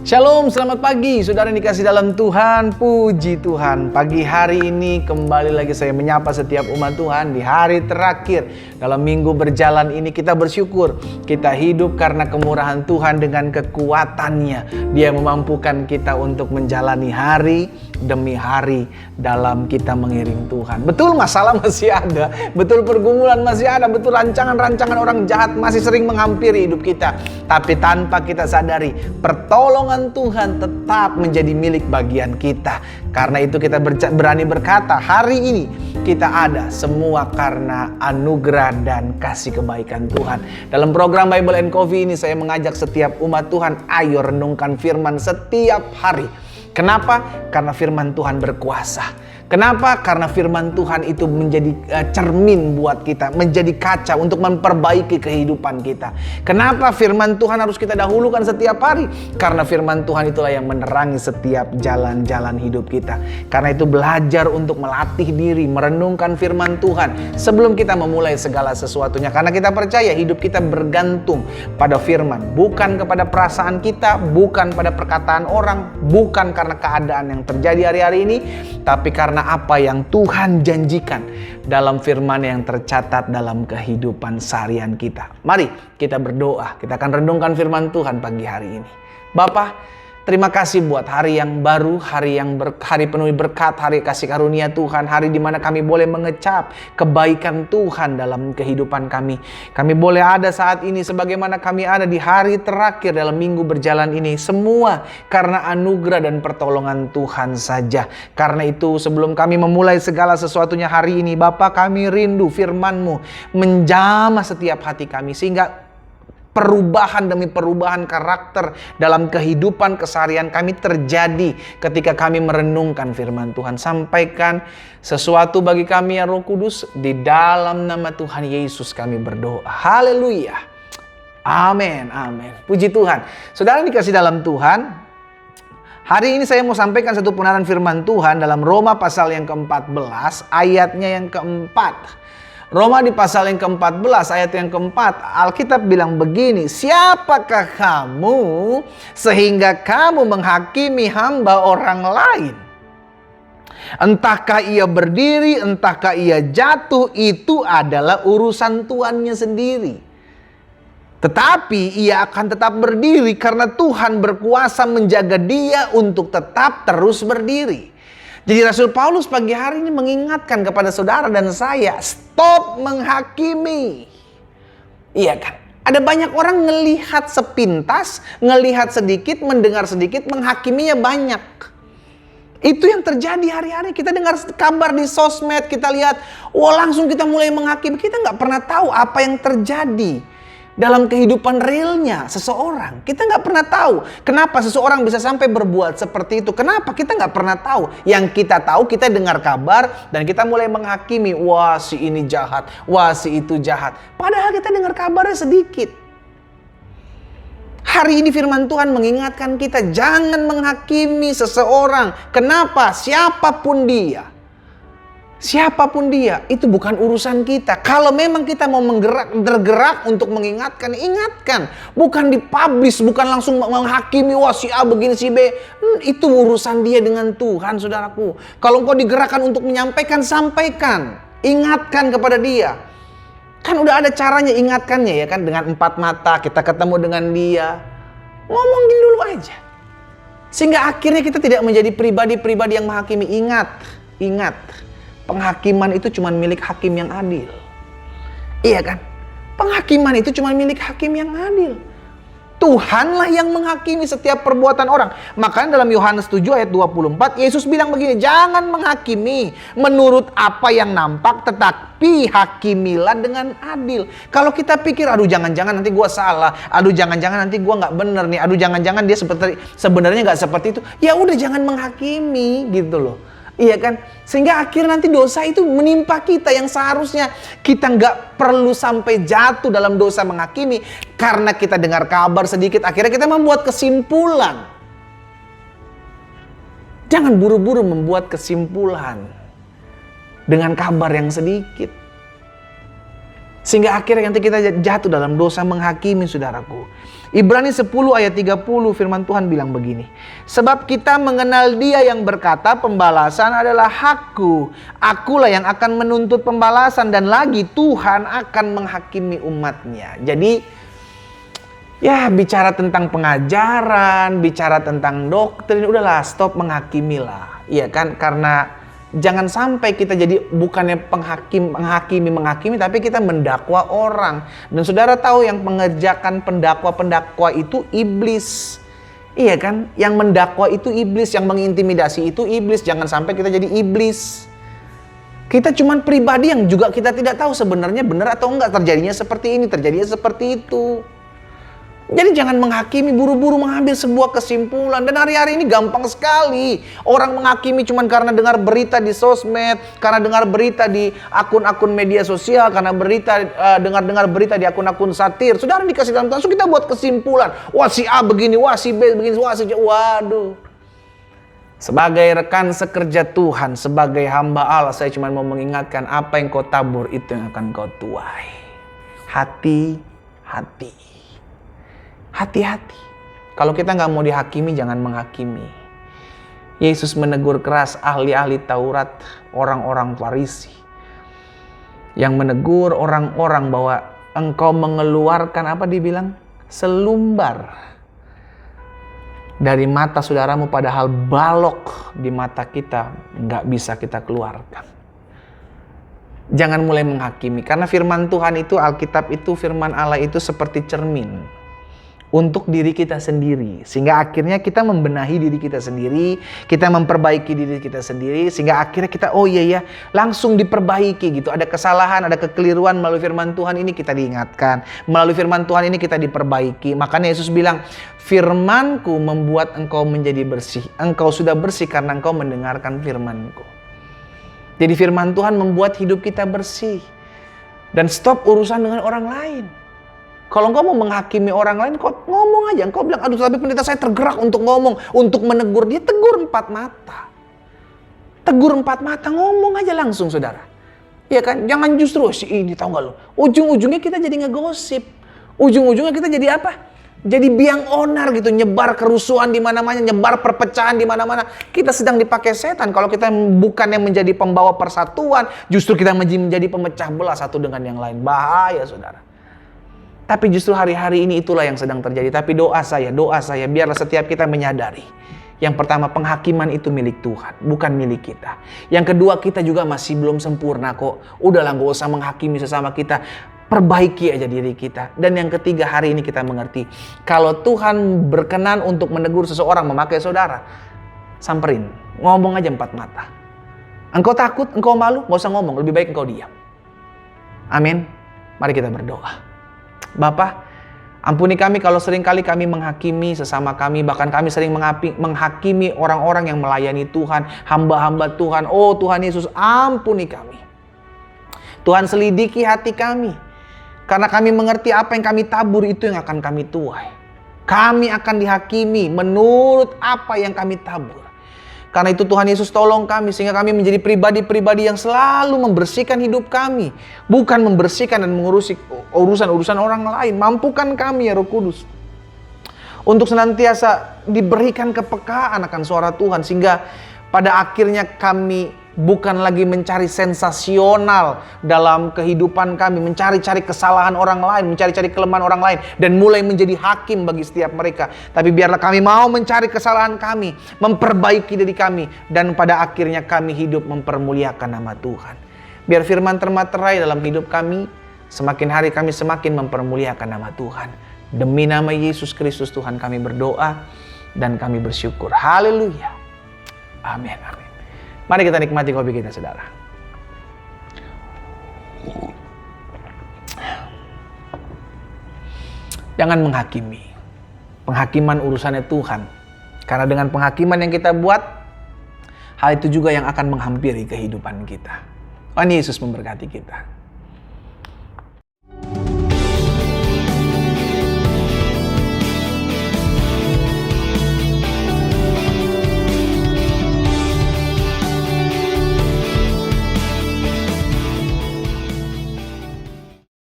Shalom, selamat pagi saudara yang dikasih dalam Tuhan. Puji Tuhan, pagi hari ini kembali lagi saya menyapa setiap umat Tuhan. Di hari terakhir dalam minggu berjalan ini kita bersyukur kita hidup karena kemurahan Tuhan. Dengan kekuatannya Dia memampukan kita untuk menjalani hari demi hari dalam kita mengiring Tuhan. Betul masalah masih ada, betul pergumulan masih ada, betul rancangan-rancangan orang jahat masih sering menghampiri hidup kita. Tapi tanpa kita sadari, pertolongan Tuhan tetap menjadi milik bagian kita. Karena itu kita berani berkata, hari ini kita ada semua karena anugerah dan kasih kebaikan Tuhan. Dalam program Bible and Coffee ini saya mengajak setiap umat Tuhan, ayo renungkan firman setiap hari. Kenapa? Karena firman Tuhan berkuasa. Kenapa? Karena firman Tuhan itu menjadi cermin buat kita, menjadi kaca untuk memperbaiki kehidupan kita. Kenapa firman Tuhan harus kita dahulukan setiap hari? Karena firman Tuhan itulah yang menerangi setiap jalan-jalan hidup kita. Karena itu belajar untuk melatih diri, merenungkan firman Tuhan sebelum kita memulai segala sesuatunya. Karena kita percaya hidup kita bergantung pada firman, bukan kepada perasaan kita, bukan pada perkataan orang, bukan karena keadaan yang terjadi hari-hari ini, tapi karena apa yang Tuhan janjikan dalam firman yang tercatat dalam kehidupan seharian kita. Mari kita berdoa, kita akan renungkan firman Tuhan pagi hari ini. Bapa, terima kasih buat hari yang baru, hari penuh berkat, hari kasih karunia Tuhan, hari di mana kami boleh mengecap kebaikan Tuhan dalam kehidupan kami. Kami boleh ada saat ini sebagaimana kami ada di hari terakhir dalam minggu berjalan ini. Semua karena anugerah dan pertolongan Tuhan saja. Karena itu sebelum kami memulai segala sesuatunya hari ini, Bapa, kami rindu firman-Mu menjamah setiap hati kami, sehingga perubahan demi perubahan karakter dalam kehidupan keseharian kami terjadi ketika kami merenungkan firman Tuhan. Sampaikan sesuatu bagi kami ya Roh Kudus, di dalam nama Tuhan Yesus kami berdoa. Haleluya. Amin, amin. Puji Tuhan. Saudara dikasih dalam Tuhan, hari ini saya mau sampaikan satu kebenaran firman Tuhan dalam Roma pasal yang ke-14 ayatnya yang ke-4. Roma di pasal yang ke-14 ayat yang ke-4, Alkitab bilang begini, siapakah kamu sehingga kamu menghakimi hamba orang lain? Entahkah ia berdiri, entahkah ia jatuh, itu adalah urusan tuannya sendiri. Tetapi ia akan tetap berdiri karena Tuhan berkuasa menjaga dia untuk tetap terus berdiri. Jadi Rasul Paulus pagi hari ini mengingatkan kepada saudara dan saya, stop menghakimi. Iya kan? Ada banyak orang ngelihat sepintas, ngelihat sedikit, mendengar sedikit, menghakiminya banyak. Itu yang terjadi hari-hari. Kita dengar kabar di sosmed, kita lihat, langsung kita mulai menghakimi. Kita nggak pernah tahu apa yang terjadi dalam kehidupan realnya seseorang. Kita nggak pernah tahu kenapa seseorang bisa sampai berbuat seperti itu. Kenapa? Kita nggak pernah tahu. Yang kita tahu, kita dengar kabar dan kita mulai menghakimi. Wah, si ini jahat. Wah, si itu jahat. Padahal kita dengar kabarnya sedikit. Hari ini firman Tuhan mengingatkan kita, jangan menghakimi seseorang. Kenapa? Siapapun dia. Siapapun dia, itu bukan urusan kita. Kalau memang kita mau tergerak untuk mengingatkan, ingatkan. Bukan dipublish, bukan langsung menghakimi, wah si A begini, si B. Itu urusan dia dengan Tuhan, saudaraku. Kalau engkau digerakkan untuk menyampaikan, sampaikan. Ingatkan kepada dia. Kan udah ada caranya ingatkannya ya kan. Dengan 4 mata kita ketemu dengan dia. Ngomongin dulu aja. Sehingga akhirnya kita tidak menjadi pribadi-pribadi yang menghakimi. Ingat. Penghakiman itu cuma milik hakim yang adil. Iya kan? Penghakiman itu cuma milik hakim yang adil. Tuhanlah yang menghakimi setiap perbuatan orang. Makanya dalam Yohanes 7 ayat 24, Yesus bilang begini, jangan menghakimi menurut apa yang nampak, tetapi hakimilah dengan adil. Kalau kita pikir, aduh jangan-jangan nanti gua salah, aduh jangan-jangan nanti gua nggak bener nih, aduh jangan-jangan dia sebenarnya nggak seperti itu. Ya udah, jangan menghakimi gitu loh. Iya kan? Sehingga akhirnya nanti dosa itu menimpa kita yang seharusnya kita nggak perlu sampai jatuh dalam dosa menghakimi. Karena kita dengar kabar sedikit, akhirnya kita membuat kesimpulan. Jangan buru-buru membuat kesimpulan dengan kabar yang sedikit. Sehingga akhirnya nanti kita jatuh dalam dosa menghakimi, saudaraku. Ibrani 10 ayat 30 firman Tuhan bilang begini. Sebab kita mengenal Dia yang berkata, pembalasan adalah hakku. Akulah yang akan menuntut pembalasan, dan lagi Tuhan akan menghakimi umatnya. Jadi ya bicara tentang pengajaran, bicara tentang doktrin, udahlah stop menghakimilah. Iya kan? Karena jangan sampai kita jadi bukannya menghakimi, tapi kita mendakwa orang. Dan saudara tahu yang mengerjakan pendakwa itu iblis. Iya kan? Yang mendakwa itu iblis, yang mengintimidasi itu iblis. Jangan sampai kita jadi iblis. Kita cuman pribadi yang juga kita tidak tahu sebenarnya benar atau enggak, terjadinya seperti ini, terjadinya seperti itu. Jadi jangan menghakimi, buru-buru mengambil sebuah kesimpulan. Dan hari-hari ini gampang sekali. Orang menghakimi cuma karena dengar berita di sosmed, karena dengar berita di akun-akun media sosial, karena dengar berita di akun-akun satir. Saudara dikasih dalam langsung kita buat kesimpulan. Wah si A begini, wah si B begini, wah si C. Waduh. Sebagai rekan sekerja Tuhan, sebagai hamba Allah, saya cuma mau mengingatkan, apa yang kau tabur itu yang akan kau tuai. Hati-hati. Hati-hati. Kalau kita nggak mau dihakimi, jangan menghakimi. Yesus menegur keras ahli-ahli Taurat, orang-orang Farisi, yang menegur orang-orang bahwa engkau mengeluarkan, apa dibilang? Selumbar dari mata saudaramu, padahal balok di mata kita nggak bisa kita keluarkan. Jangan mulai menghakimi, karena firman Tuhan itu, Alkitab itu, firman Allah itu seperti cermin untuk diri kita sendiri. Sehingga akhirnya kita membenahi diri kita sendiri, kita memperbaiki diri kita sendiri, sehingga akhirnya kita, oh iya ya, langsung diperbaiki gitu. Ada kesalahan, ada kekeliruan, melalui firman Tuhan ini kita diingatkan. Melalui firman Tuhan ini kita diperbaiki. Makanya Yesus bilang, firman-Ku membuat engkau menjadi bersih. Engkau sudah bersih karena engkau mendengarkan firman-Ku. Jadi firman Tuhan membuat hidup kita bersih. Dan stop urusan dengan orang lain. Kalau engkau mau menghakimi orang lain, kau ngomong aja. Engkau bilang, aduh tapi pendeta saya tergerak untuk ngomong, untuk menegur dia. Tegur 4 mata. Tegur 4 mata, ngomong aja langsung saudara. Iya kan? Jangan justru, si ini tahu gak lo? Ujung-ujungnya kita jadi ngegosip. Ujung-ujungnya kita jadi apa? Jadi biang onar gitu, nyebar kerusuhan di mana-mana, nyebar perpecahan di mana-mana. Kita sedang dipakai setan. Kalau kita bukan yang menjadi pembawa persatuan, justru kita menjadi pemecah belah satu dengan yang lain. Bahaya saudara. Tapi justru hari-hari ini itulah yang sedang terjadi. Tapi doa saya, biarlah setiap kita menyadari. Yang pertama, penghakiman itu milik Tuhan, bukan milik kita. Yang kedua, kita juga masih belum sempurna kok. Udahlah, gak usah menghakimi sesama kita. Perbaiki aja diri kita. Dan yang ketiga, hari ini kita mengerti. Kalau Tuhan berkenan untuk menegur seseorang memakai saudara, samperin. Ngomong aja 4 mata. Engkau takut, engkau malu, gak usah ngomong. Lebih baik engkau diam. Amin. Mari kita berdoa. Bapa, ampuni kami kalau seringkali kami menghakimi sesama kami. Bahkan kami sering menghakimi orang-orang yang melayani Tuhan, hamba-hamba Tuhan. Oh Tuhan Yesus, ampuni kami. Tuhan selidiki hati kami. Karena kami mengerti apa yang kami tabur itu yang akan kami tuai. Kami akan dihakimi menurut apa yang kami tabur. Karena itu Tuhan Yesus tolong kami sehingga kami menjadi pribadi-pribadi yang selalu membersihkan hidup kami. Bukan membersihkan dan mengurusi urusan-urusan orang lain. Mampukan kami ya Roh Kudus. Untuk senantiasa diberikan kepekaan akan suara Tuhan. Sehingga pada akhirnya kami bukan lagi mencari sensasional dalam kehidupan kami. Mencari-cari kesalahan orang lain. Mencari-cari kelemahan orang lain. Dan mulai menjadi hakim bagi setiap mereka. Tapi biarlah kami mau mencari kesalahan kami. Memperbaiki diri kami. Dan pada akhirnya kami hidup mempermuliakan nama Tuhan. Biar firman termaterai dalam hidup kami. Semakin hari kami semakin mempermuliakan nama Tuhan. Demi nama Yesus Kristus Tuhan kami berdoa. Dan kami bersyukur. Haleluya. Amin. Amin. Mari kita nikmati kopi kita, saudara. Jangan menghakimi. Penghakiman urusannya Tuhan. Karena dengan penghakiman yang kita buat, hal itu juga yang akan menghampiri kehidupan kita. Tuhan Yesus memberkati kita.